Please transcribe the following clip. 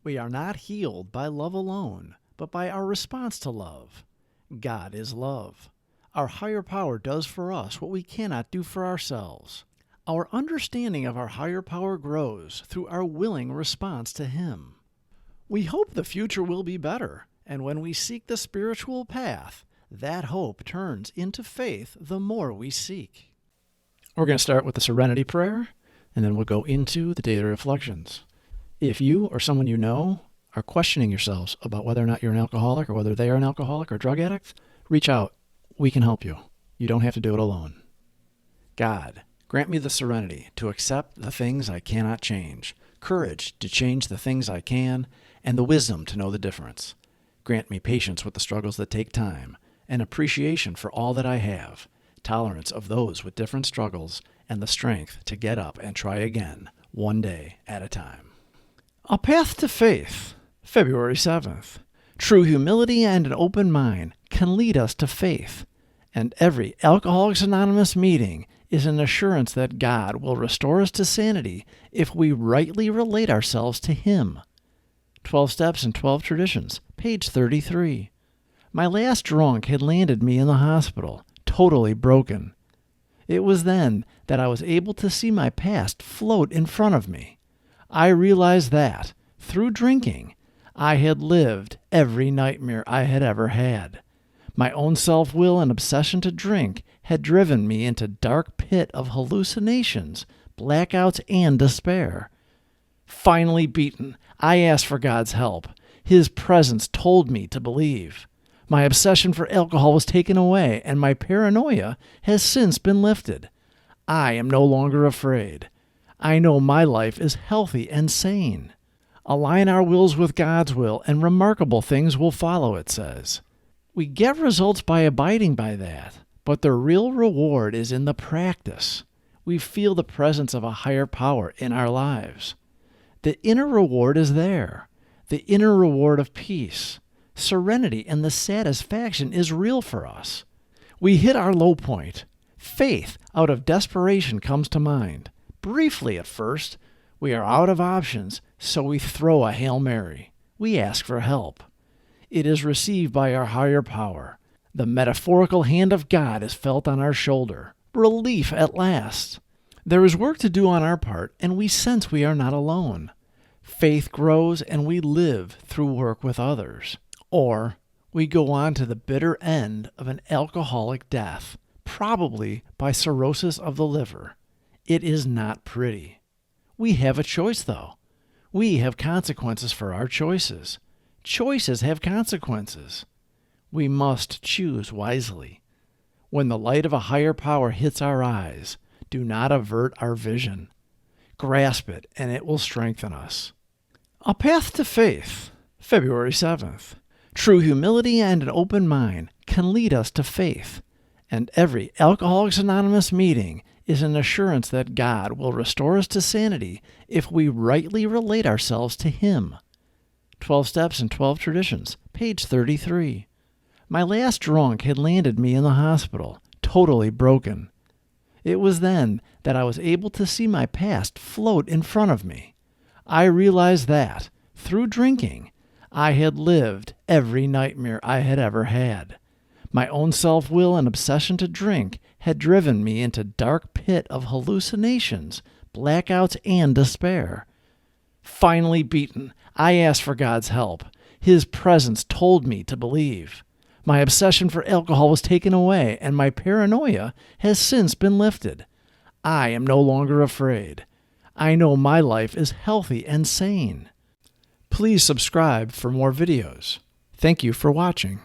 We are not healed by love alone, but by our response to love. God is love. Our higher power does for us what we cannot do for ourselves. Our understanding of our higher power grows through our willing response to Him. We hope the future will be better, and when we seek the spiritual path, that hope turns into faith the more we seek. We're going to start with the Serenity Prayer, and then we'll go into the daily reflections. If you or someone you know are questioning yourselves about whether or not you're an alcoholic or whether they are an alcoholic or drug addict, reach out. We can help you. You don't have to do it alone. God, grant me the serenity to accept the things I cannot change, courage to change the things I can, and the wisdom to know the difference. Grant me patience with the struggles that take time, and appreciation for all that I have, tolerance of those with different struggles, and the strength to get up and try again, one day at a time. A Path to Faith, February 7th. True humility and an open mind can lead us to faith, and every Alcoholics Anonymous meeting is an assurance that God will restore us to sanity if we rightly relate ourselves to Him. 12 Steps and 12 Traditions, page 33. My last drunk had landed me in the hospital, totally broken. It was then that I was able to see my past float in front of me. I realized that, through drinking, I had lived every nightmare I had ever had. My own self-will and obsession to drink had driven me into a dark pit of hallucinations, blackouts, and despair. Finally beaten, I asked for God's help. His presence told me to believe. My obsession for alcohol was taken away, and my paranoia has since been lifted. I am no longer afraid. I know my life is healthy and sane. Align our wills with God's will, and remarkable things will follow, it says. We get results by abiding by that, but the real reward is in the practice. We feel the presence of a higher power in our lives. The inner reward is there, the inner reward of peace. Serenity and the satisfaction is real for us. We hit our low point. Faith out of desperation comes to mind. Briefly at first, we are out of options, so we throw a Hail Mary. We ask for help. It is received by our higher power. The metaphorical hand of God is felt on our shoulder. Relief at last. There is work to do on our part, and we sense we are not alone. Faith grows, and we live through work with others. Or we go on to the bitter end of an alcoholic death, probably by cirrhosis of the liver. It is not pretty. We have a choice, though. We have consequences for our choices. Choices have consequences. We must choose wisely. When the light of a higher power hits our eyes, do not avert our vision. Grasp it, and it will strengthen us. A Path to Faith, February 7th. True humility and an open mind can lead us to faith, and every Alcoholics Anonymous meeting is an assurance that God will restore us to sanity if we rightly relate ourselves to Him. 12 Steps and 12 Traditions, page 33. My last drunk had landed me in the hospital, totally broken. It was then that I was able to see my past float in front of me. I realized that, through drinking, I had lived every nightmare I had ever had. My own self-will and obsession to drink had driven me into a dark pit of hallucinations, blackouts, and despair. Finally beaten, I asked for God's help. His presence told me to believe. My obsession for alcohol was taken away, and my paranoia has since been lifted. I am no longer afraid. I know my life is healthy and sane. Please subscribe for more videos. Thank you for watching.